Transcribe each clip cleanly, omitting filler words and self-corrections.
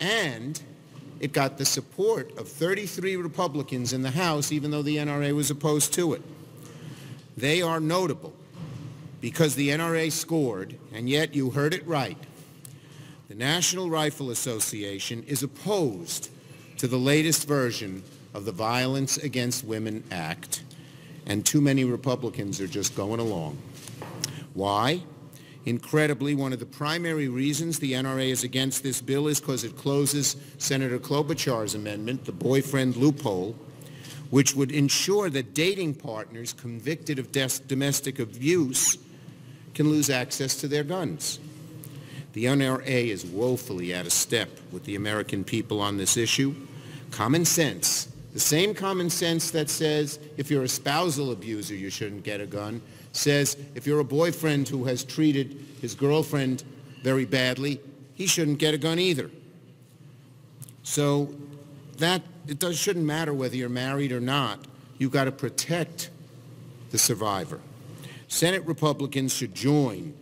And it got the support of 33 Republicans in the House, even though the NRA was opposed to it. They are notable because the NRA scored, and yet you heard it right. The National Rifle Association is opposed to the latest version of the Violence Against Women Act, and too many Republicans are just going along. Why? Incredibly, one of the primary reasons the NRA is against this bill is because it closes Senator Klobuchar's amendment, the boyfriend loophole, which would ensure that dating partners convicted of domestic abuse can lose access to their guns. The NRA is woefully out of step with the American people on this issue. Common sense, the same common sense that says if you're a spousal abuser you shouldn't get a gun, says if you're a boyfriend who has treated his girlfriend very badly, he shouldn't get a gun either. So shouldn't matter whether you're married or not. You've got to protect the survivor. Senate Republicans should join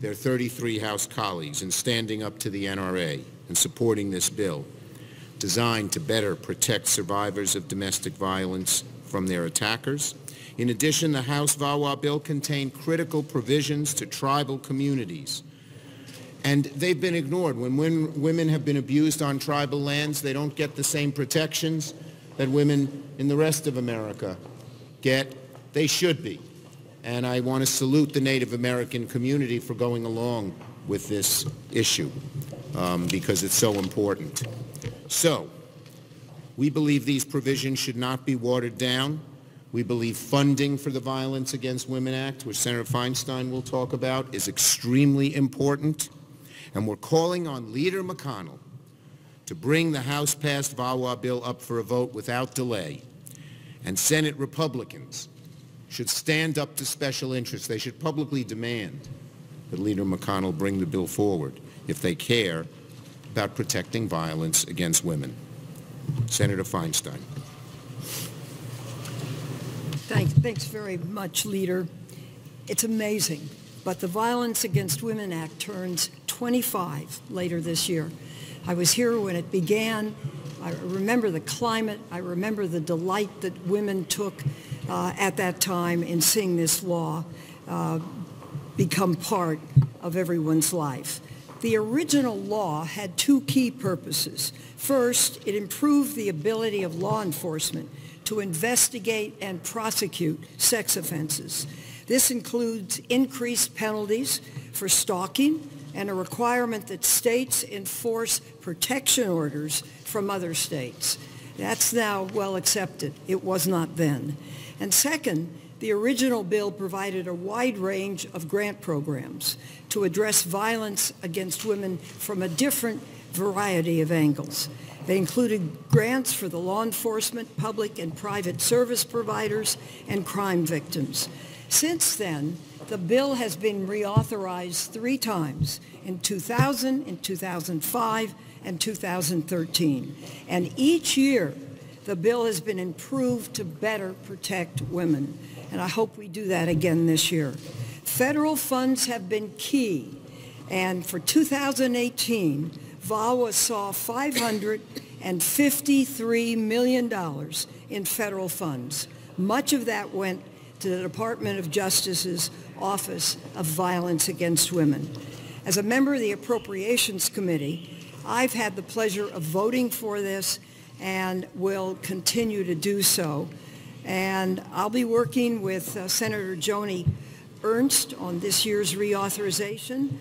their 33 House colleagues in standing up to the NRA and supporting this bill designed to better protect survivors of domestic violence from their attackers. In addition, the House VAWA bill contained critical provisions to tribal communities, and they've been ignored. When women have been abused on tribal lands, they don't get the same protections that women in the rest of America get. They should be. And I want to salute the Native American community for going along with this issue because it's so important. So, we believe these provisions should not be watered down. We believe funding for the Violence Against Women Act, which Senator Feinstein will talk about, is extremely important. And we're calling on Leader McConnell to bring the House-passed VAWA bill up for a vote without delay. And Senate Republicans should stand up to special interests. They should publicly demand that Leader McConnell bring the bill forward if they care about protecting violence against women. Senator Feinstein. Thanks very much, Leader. It's amazing, but the Violence Against Women Act turns 25 later this year. I was here when it began. I remember the climate. I remember the delight that women took at that time in seeing this law become part of everyone's life. The original law had two key purposes. First, it improved the ability of law enforcement to investigate and prosecute sex offenses. This includes increased penalties for stalking and a requirement that states enforce protection orders from other states. That's now well accepted. It was not then. And second, the original bill provided a wide range of grant programs to address violence against women from a different variety of angles. They included grants for the law enforcement, public and private service providers, and crime victims. Since then, the bill has been reauthorized 3 times, in 2000, in 2005, and 2013. And each year, the bill has been improved to better protect women. And I hope we do that again this year. Federal funds have been key. And for 2018, VAWA saw $553 million in federal funds. Much of that went to the Department of Justice's Office of Violence Against Women. As a member of the Appropriations Committee, I've had the pleasure of voting for this and will continue to do so. And I'll be working with Senator Joni Ernst on this year's reauthorization.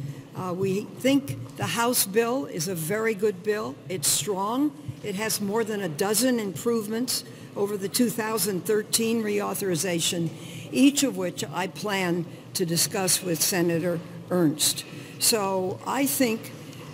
We think the House bill is a very good bill. It's strong. It has more than a dozen improvements over the 2013 reauthorization, each of which I plan to discuss with Senator Ernst. So I think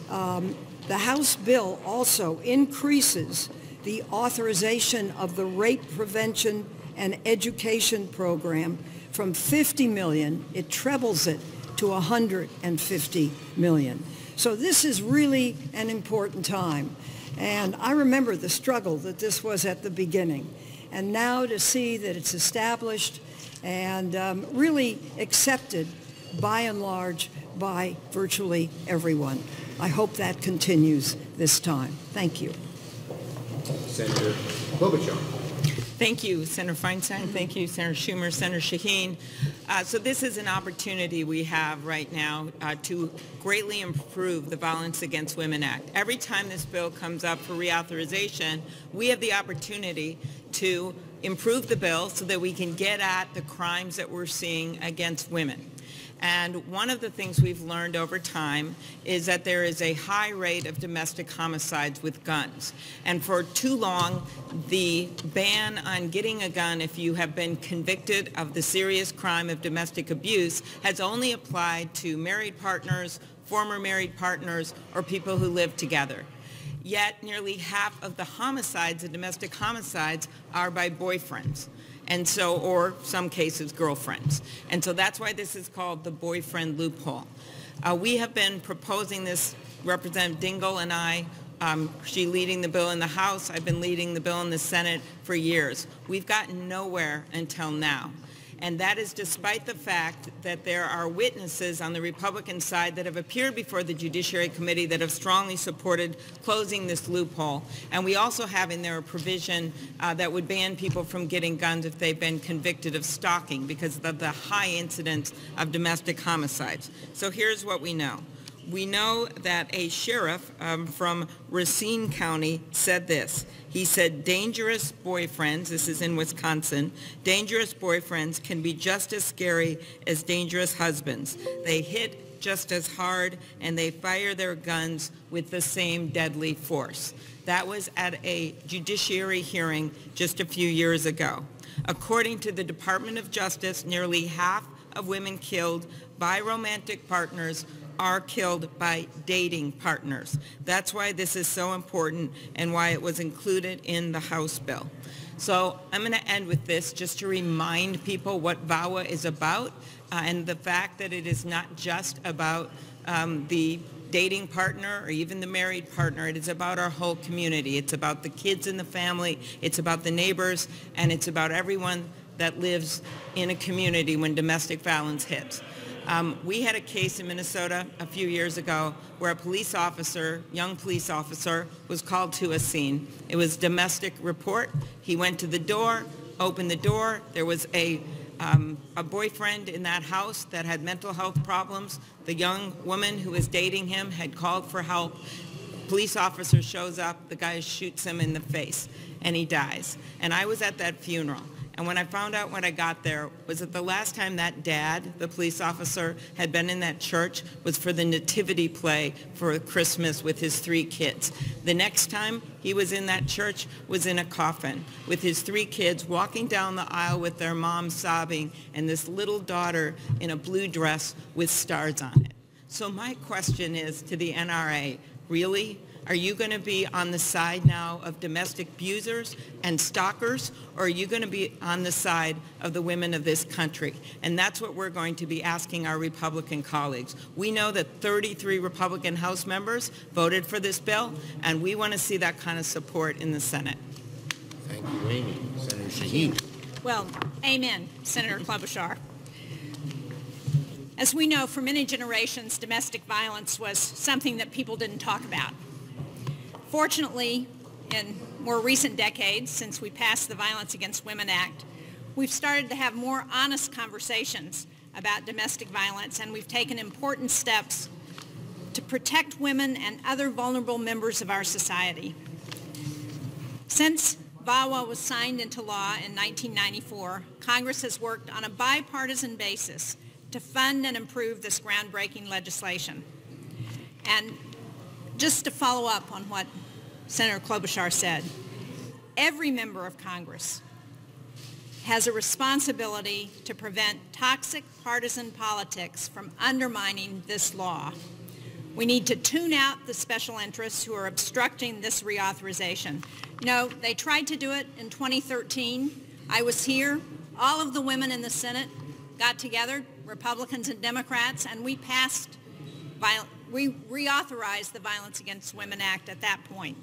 the House bill also increases the authorization of the Rape Prevention and Education Program from $50 million, it trebles it to $150 million. So this is really an important time. And I remember the struggle that this was at the beginning. And now to see that it's established and really accepted by and large by virtually everyone. I hope that continues this time. Thank you. Senator Klobuchar. Thank you, Senator Feinstein. Thank you, Senator Schumer, Senator Shaheen. So this is an opportunity we have right now to greatly improve the Violence Against Women Act. Every time this bill comes up for reauthorization, we have the opportunity to improve the bill so that we can get at the crimes that we're seeing against women. And one of the things we've learned over time is that there is a high rate of domestic homicides with guns. And for too long, the ban on getting a gun if you have been convicted of the serious crime of domestic abuse has only applied to married partners, former married partners, or people who live together. Yet nearly half of the homicides, the domestic homicides, are by boyfriends. And so, or some cases, girlfriends. And so that's why this is called the boyfriend loophole. We have been proposing this, Representative Dingell and I, she leading the bill in the House, I've been leading the bill in the Senate for years. We've gotten nowhere until now. And that is despite the fact that there are witnesses on the Republican side that have appeared before the Judiciary Committee that have strongly supported closing this loophole. And we also have in there a provision that would ban people from getting guns if they've been convicted of stalking because of the high incidence of domestic homicides. So here's what we know. We know that a sheriff from Racine County said this. He said, dangerous boyfriends, this is in Wisconsin, dangerous boyfriends can be just as scary as dangerous husbands. They hit just as hard and they fire their guns with the same deadly force. That was at a judiciary hearing just a few years ago. According to the Department of Justice, nearly half of women killed by romantic partners are killed by dating partners. That's why this is so important and why it was included in the House bill. So I'm going to end with this just to remind people what VAWA is about and the fact that it is not just about the dating partner or even the married partner. It is about our whole community. It's about the kids in the family. It's about the neighbors, and it's about everyone that lives in a community when domestic violence hits. We had a case in Minnesota a few years ago where a police officer, young police officer, was called to a scene. It was a domestic report. He went to the door, opened the door. There was a boyfriend in that house that had mental health problems. The young woman who was dating him had called for help. Police officer shows up. The guy shoots him in the face, and he dies. And I was at that funeral. And when I found out when I got there was that the last time that dad, the police officer, had been in that church was for the nativity play for Christmas with his 3 kids. The next time he was in that church was in a coffin with his 3 kids walking down the aisle with their mom sobbing and this little daughter in a blue dress with stars on it. So my question is to the NRA, really? Are you going to be on the side now of domestic abusers and stalkers, or are you going to be on the side of the women of this country? And that's what we're going to be asking our Republican colleagues. We know that 33 Republican House members voted for this bill, and we want to see that kind of support in the Senate. Thank you, Amy. Senator Shaheen. Well, amen, Senator Klobuchar. As we know, for many generations, domestic violence was something that people didn't talk about. Fortunately, in more recent decades, since we passed the Violence Against Women Act, we've started to have more honest conversations about domestic violence, and we've taken important steps to protect women and other vulnerable members of our society. Since VAWA was signed into law in 1994, Congress has worked on a bipartisan basis to fund and improve this groundbreaking legislation. And just to follow up on what Senator Klobuchar said, every member of Congress has a responsibility to prevent toxic partisan politics from undermining this law. We need to tune out the special interests who are obstructing this reauthorization. You know, they tried to do it in 2013. I was here. All of the women in the Senate got together, Republicans and Democrats, and we reauthorized the Violence Against Women Act at that point.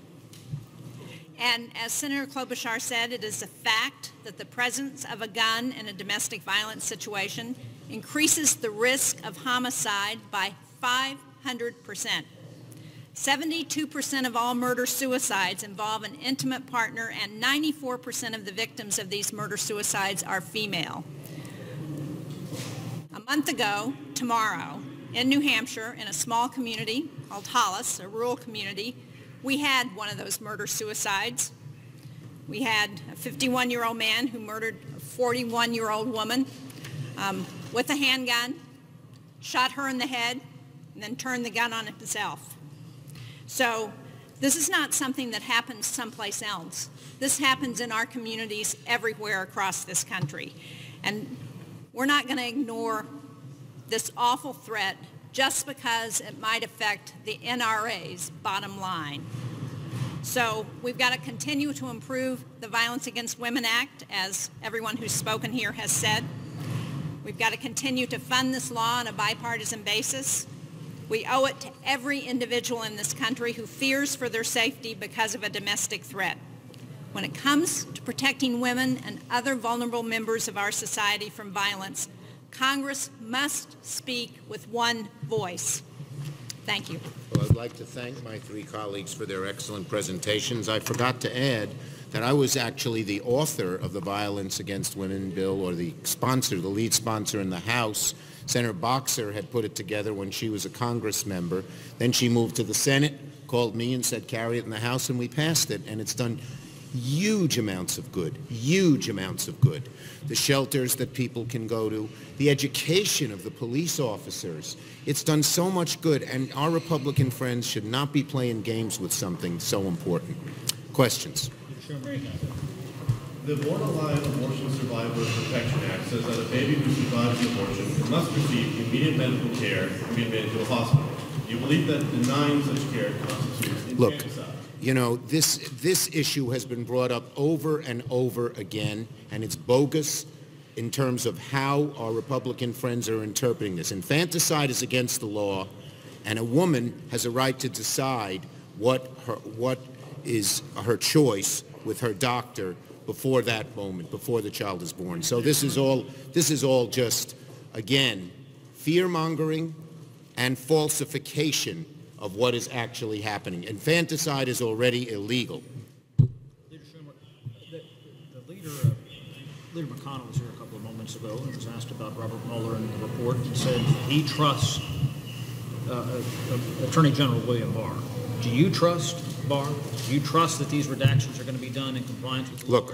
And as Senator Klobuchar said, it is a fact that the presence of a gun in a domestic violence situation increases the risk of homicide by 500%. 72% of all murder-suicides involve an intimate partner, and 94% of the victims of these murder-suicides are female. A month ago, tomorrow, in New Hampshire, in a small community called Hollis, a rural community, we had one of those murder-suicides. We had a 51-year-old man who murdered a 41-year-old woman with a handgun, shot her in the head, and then turned the gun on himself. So this is not something that happens someplace else. This happens in our communities everywhere across this country. And we're not going to ignore this awful threat just because it might affect the NRA's bottom line. So we've got to continue to improve the Violence Against Women Act, as everyone who's spoken here has said. We've got to continue to fund this law on a bipartisan basis. We owe it to every individual in this country who fears for their safety because of a domestic threat. When it comes to protecting women and other vulnerable members of our society from violence, Congress must speak with one voice. Thank you. Well, I'd like to thank my three colleagues for their excellent presentations. I forgot to add that I was actually the author of the Violence Against Women bill, or the sponsor, the lead sponsor in the House. Senator Boxer had put it together when she was a Congress member. Then she moved to the Senate, called me and said, carry it in the House, and we passed it. And it's done huge amounts of good, huge amounts of good. The shelters that people can go to, the education of the police officers. It's done so much good, and our Republican friends should not be playing games with something so important. Questions? The Borderline Abortion Survivor Protection Act says that a baby who survives the abortion must receive immediate medical care and be admitted to a hospital. Do you believe that denying such care constitutes infanticide? You know, this issue has been brought up over and over again, and it's bogus in terms of how our Republican friends are interpreting this. Infanticide is against the law, and a woman has a right to decide what is her choice with her doctor before that moment, before the child is born. So this is all just, again, fear-mongering and falsification of what is actually happening. Infanticide is already illegal. Leader Schumer, Leader McConnell was here a couple of moments ago and was asked about Robert Mueller and the report, and said he trusts Attorney General William Barr. Do you trust Barr? Do you trust that these redactions are going to be done in compliance with the law? Look,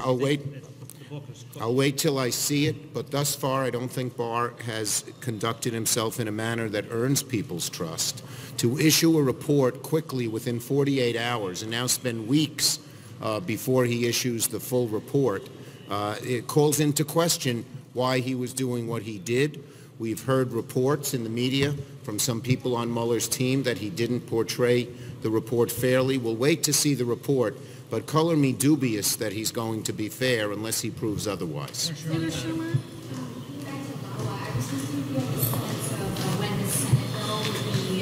I'll wait till I see it, but thus far I don't think Barr has conducted himself in a manner that earns people's trust. To issue a report quickly within 48 hours and now spend weeks before he issues the full report, it calls into question why he was doing what he did. We've heard reports in the media from some people on Mueller's team that he didn't portray the report fairly. We'll wait to see the report, but color me dubious that he's going to be fair unless he proves otherwise. Senator Schumer, back to VAWA, I was just going to get a sense of when the Senate bill would be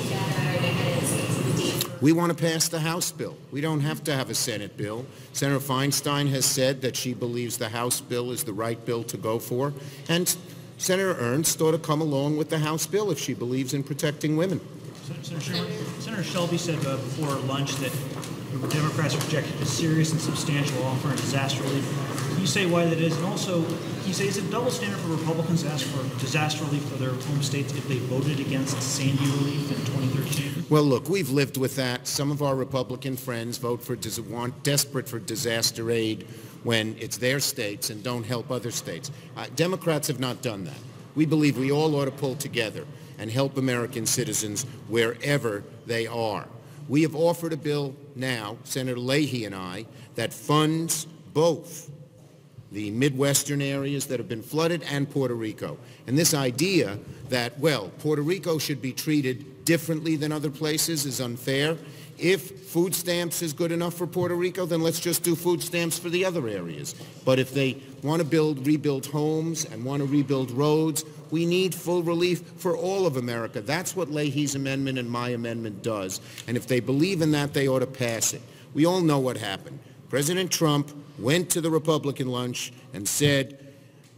together ahead of the date. We want to pass the House bill. We don't have to have a Senate bill. Senator Feinstein has said that she believes the House bill is the right bill to go for, and Senator Ernst ought to come along with the House bill if she believes in protecting women. Senator Shelby said before lunch that the Democrats rejected a serious and substantial offer on disaster relief. Can you say why that is? And also, can you say, is it a double standard for Republicans to ask for disaster relief for their home states if they voted against Sandy relief in 2013? Well, look, we've lived with that. Some of our Republican friends desperate for disaster aid when it's their states and don't help other states. Democrats have not done that. We believe we all ought to pull together and help American citizens wherever they are. We have offered a bill now, Senator Leahy and I, that funds both the Midwestern areas that have been flooded and Puerto Rico. And this idea that, well, Puerto Rico should be treated differently than other places is unfair. If food stamps is good enough for Puerto Rico, then let's just do food stamps for the other areas. But if they want to rebuild homes and want to rebuild roads, we need full relief for all of America. That's what Leahy's amendment and my amendment does. And if they believe in that, they ought to pass it. We all know what happened. President Trump went to the Republican lunch and said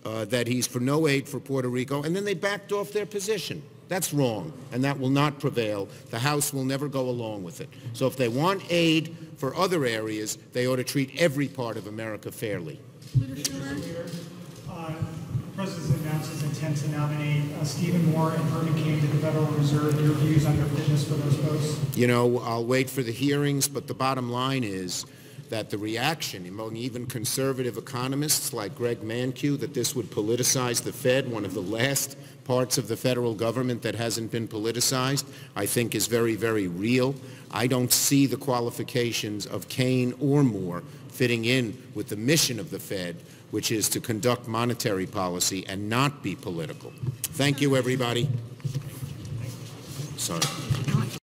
that he's for no aid for Puerto Rico, and then they backed off their position. That's wrong, and that will not prevail. The House will never go along with it. So if they want aid for other areas, they ought to treat every part of America fairly. Leader Schumer. The President announced his intent to nominate Stephen Moore and Herman Cain to the Federal Reserve. Your views on their fitness for those posts? You know, I'll wait for the hearings, but the bottom line is that the reaction among even conservative economists like Greg Mankiw that this would politicize the Fed, one of the last parts of the federal government that hasn't been politicized, I think is very, very real. I don't see the qualifications of Cain or Moore fitting in with the mission of the Fed, which is to conduct monetary policy and not be political. Thank you, everybody. Sorry.